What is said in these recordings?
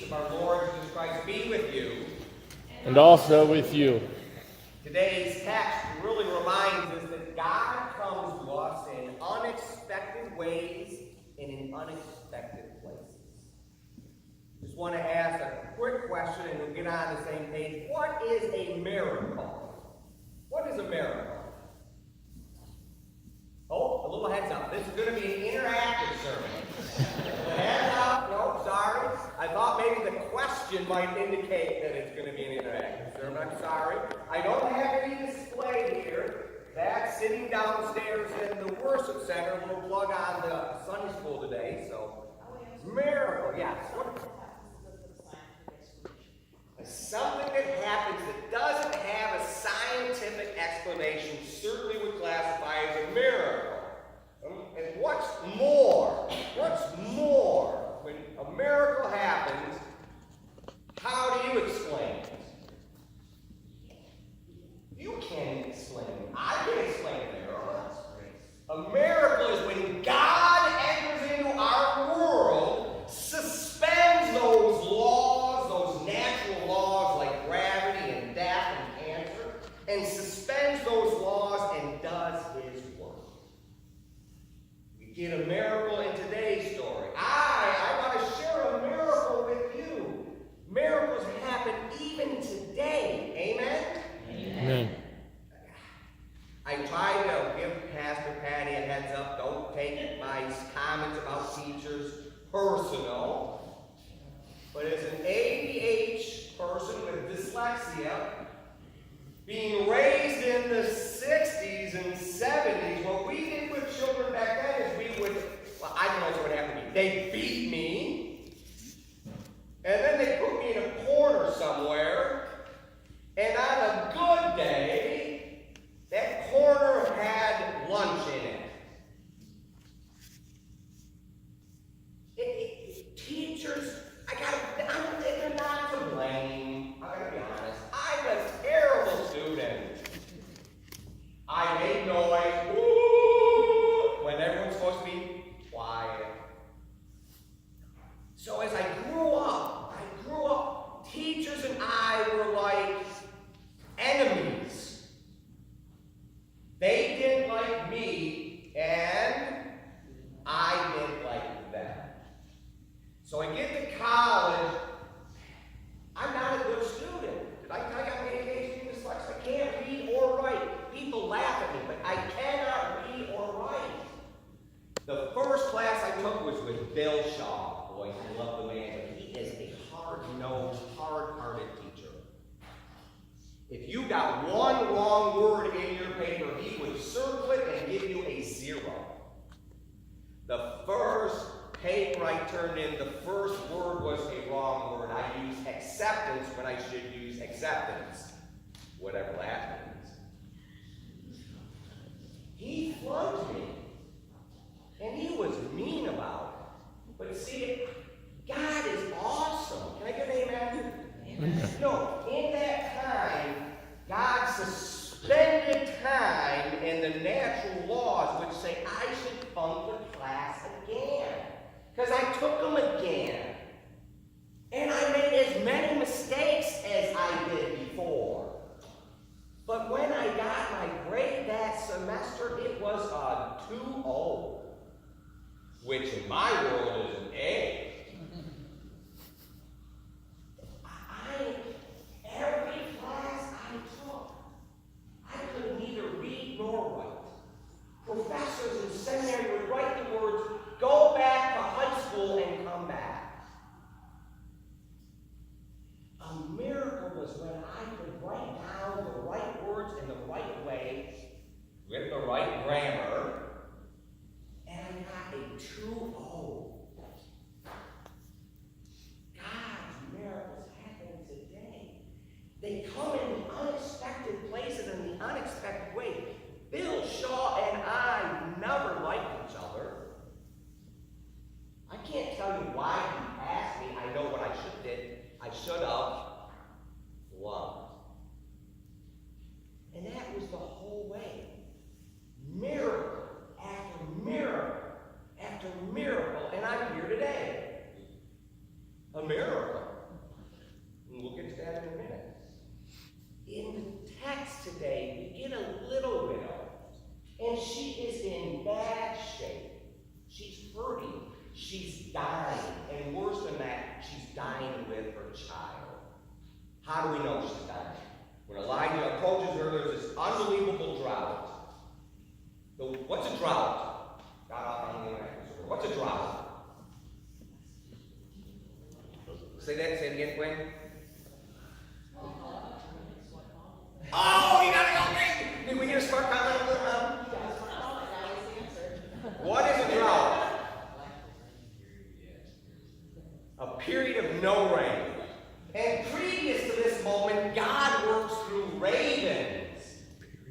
of our Lord Jesus Christ be with you. And also with you. Today's text really reminds us that God comes to us in unexpected ways and in unexpected places. Just want to ask a quick question and we'll get on the same page. What is a miracle? What is a miracle? Oh, a little heads up. This is going to be an interactive sermon. Heads up. No, sorry. I thought maybe the question might indicate that it's going to be an interactive sermon. I'm sorry. I don't have any display here. That's sitting downstairs in the worship center. We'll plug on the Sunday school today. So, miracle, yes. Something that happens that doesn't have a scientific explanation certainly would classify as a miracle. And what's more? When a miracle happens, how do you explain it? You can't explain it. I can explain a miracle. A miracle is when God enters into our world, suspends those laws, those natural laws like gravity and death and cancer, and suspends those laws and does his work. We get a miracle in today's story. I want to share a miracle with you. Miracles happen even today. Amen? Amen. I try to give Pastor Patty a heads up. Don't take my comments about teachers personal. But as an ADH person with dyslexia, being raised in the 60s and 70s, what we did with children back then is I don't know what happened to me. They beat me, and then they put me in a corner somewhere, and on a good day, that corner had lunch in it. Teachers, they're not to blame. I gotta be honest. I'm a terrible student. I made noise, woo, when everyone's supposed to be quiet. So as I grew up, teachers and I were like enemies. They didn't like me, and I didn't like them. So I get to college, I'm not a good student. Did I tell you I'm ADHD dyslexia? I can't read or write. People laugh at me, but I cannot read or write. The first class I took was with Bill Shaw. Boy, I love the man, but he is a hard-nosed, hard-hearted teacher. If you got one wrong word in your paper, he would circle it and give you a 0. The first paper I turned in, the first word was a wrong word. I used acceptance when I should use acceptance, whatever that means. He flunked me, and he was mean about it. But see, God is awesome. Can I get an amen? Amen. No, in that time, God suspended time and the natural laws which say I should funk the class again. Because I took them again. And I made as many mistakes as I did before. But when I got my grade that semester, it was a 2.0, which in my world is an A. Every class I took, I could neither read nor write. Professors in seminary would write the words, "Go back to high school and come back." A miracle was when I could write down the right words in the right way, with the right grammar, and I got a 2.0. God's miracles happen today. They come in the unexpected places and the unexpected way. Bill Shaw and I never liked each other. I can't tell you why he asked me. I know what I should have loved. And that was the whole way. Miracle after miracle after miracle. And I'm here today. A miracle. with her child. How do we know she's dying? When Elijah approaches her, there's this unbelievable drought. What's a drought? Got off on the internet. What's a drought? Say it again, Gwen. Oh, you gotta help me! Did we get a smart comment on that? What is a drought? A period of no rain. And previous to this moment, God works through ravens.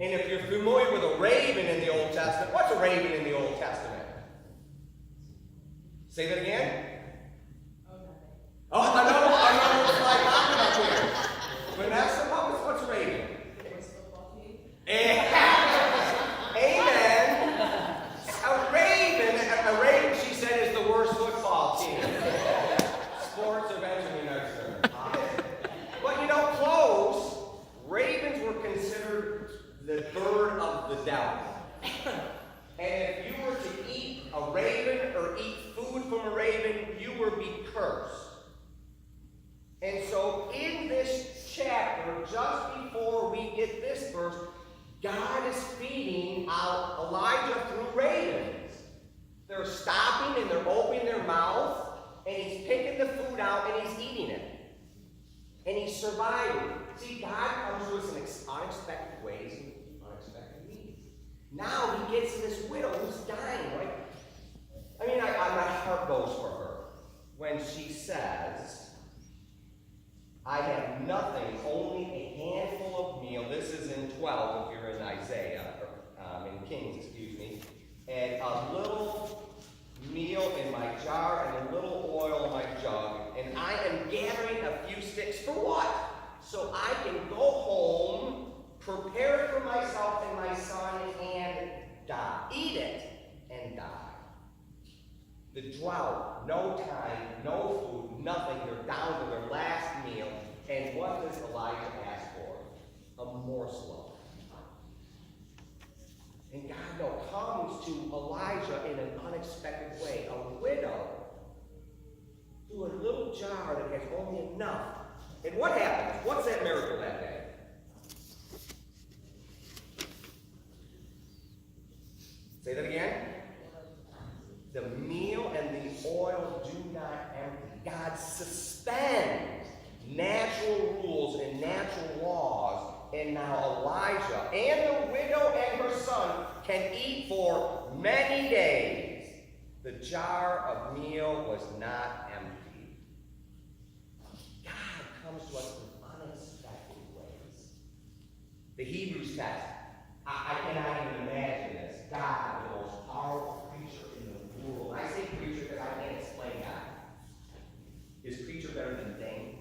And if you're familiar with a raven in the Old Testament, what's a raven in the Old Testament? Say that again? Oh, I know it's like talking about here. Vanessa, what's a raven? Amen. A raven, she said, is the worst football team. Sports eventually next term. But you know, close. Ravens were considered the bird of the devil. And if you were to eat a raven or eat food from a raven, you would be cursed. And so in this chapter, just before we get this verse, God is feeding out Elijah through ravens. They're stopping and they're opening their mouth, and he's picking the food out and he's eating it. And he's surviving. See, God comes to us in unexpected ways and unexpected means. Now he gets to this widow who's dying, right? I mean, my heart goes for her when she says, I have nothing, only a handful of meal. This is in 12 if you're in Isaiah, or in Kings, excuse me. And a little meal in my jar and a little oil in my jug. And I am gathering a few sticks for what? So I can go home, prepare it for myself and my son, and die. Eat it and die. The drought, no time, no food, nothing. They're down to their last meal. And what does Elijah ask for? A morsel of it. And God comes to Elijah in an unexpected way. A widow through a little jar that has only enough. And what happens? What's that miracle that day? Say that again. The meal and the oil do not empty. God suspends natural rules and natural laws. And now Elijah and the widow and her son can eat for many days. The jar of meal was not empty. God comes to us in unexpected ways. The Hebrews text, I cannot even imagine this. God, the most powerful creature in the world. I say creature because I can't explain God. Is creature better than thing?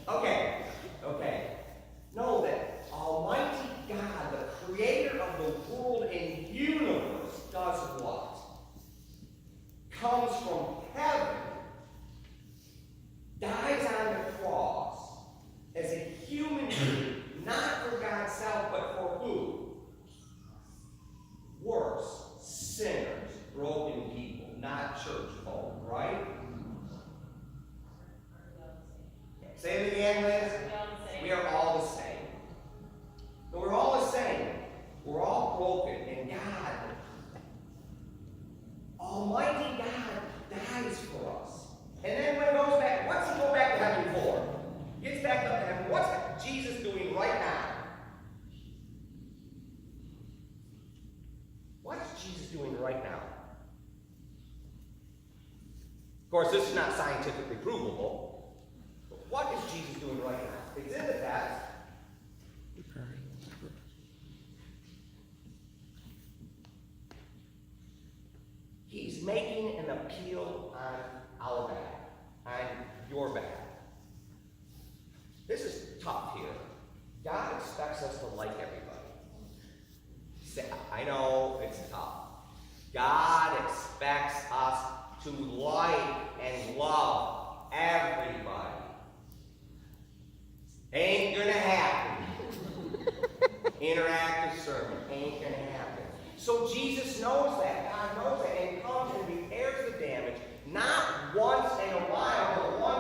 Okay. Know that Almighty God, the creator of the world and universe, does what? Comes from heaven, dies on the cross as a human being, not for God's self, but for who? Worse, sinners, broken people, not church folk, right? Say it again, Liz. We are all the same. But we're all the same. We're all broken. And God, Almighty God, dies for us. And then when he goes back, what's he go back to heaven for? He gets back up to heaven. What's Jesus doing right now? What's Jesus doing right now? Of course, this is not scientifically provable. What is Jesus doing right now? It's in the text. He's making an appeal on our behalf, on your behalf. This is tough here. God expects us to like everybody. I know it's tough. God expects us to like and love everybody. Ain't gonna happen. Interactive sermon. Ain't gonna happen. So Jesus knows that. God knows that. And comes and repairs the damage, not once in a while, but once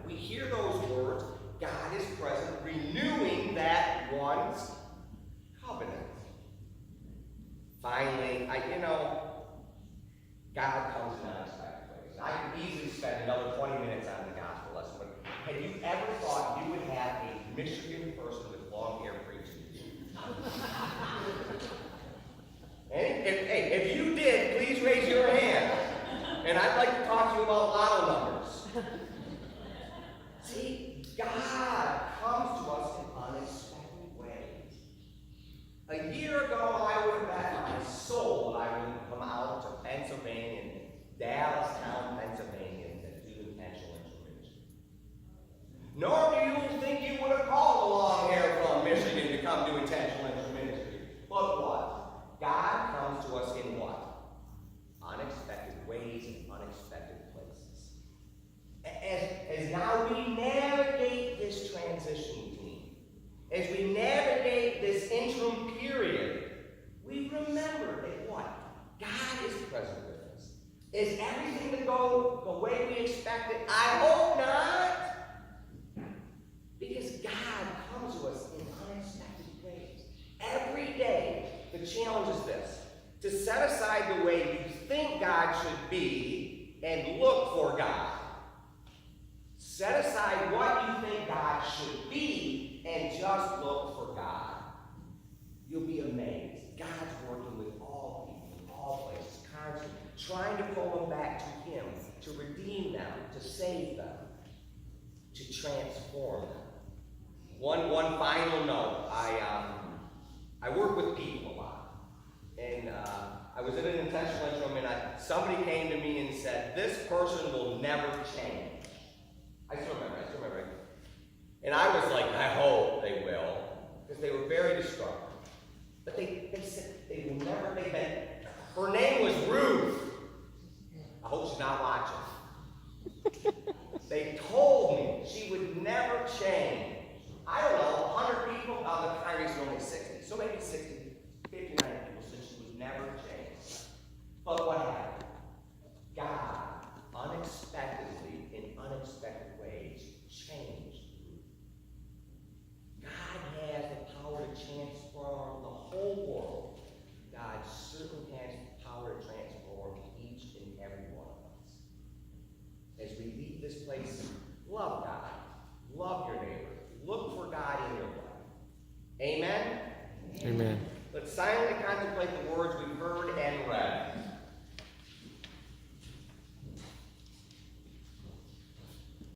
we hear those words, God is present, renewing that one's covenant. Finally, God comes in unexpected ways. I could easily spend another 20 minutes on the gospel lesson, but have you ever thought you would have a Michigan person with long hair preaching to you? If you did, please raise your hand. And I'd like to talk to you about lotto numbers. See, God comes to us in unexpected ways. A year ago, I would have bet my soul that I would come out to Pennsylvania, Dallastown, Pennsylvania, to do intentional intermission. Nor do you think you would have called a long hair from Michigan to come do intentional interministry. But what? God comes to us in what? Unexpected ways and unexpected places. As now we navigate this transition team, as we navigate this interim period, we remember that what? God is present with us. Is everything to go the way we expected? I hope not. Because God comes to us in unexpected ways. Every day, the challenge is this: to set aside the way you think God should be and look for God. Set aside what you think God should be and just look for God. You'll be amazed. God's working with all people, in all places, constantly, trying to pull them back to Him, to redeem them, to save them, to transform them. One final note. I work with people a lot. And I was in an intentional interim, and somebody came to me and said, "This person will never change." I still remember. And I was like, I hope they will, because they were very destructive. But they said they will never, her name was Ruth. I hope she's not watching. They told me she would never change. I don't know, 100 people, the congregation is only 60, so maybe 60, 59 people said she would never change. But what happened? God, unexpectedly, in unexpected ways, changed. God has the power to transform the whole world. God certainly has the power to transform each and every one of us. As we leave this place, love God, love your neighbor, look for God in your life. Amen? Amen. Let's silently contemplate the words we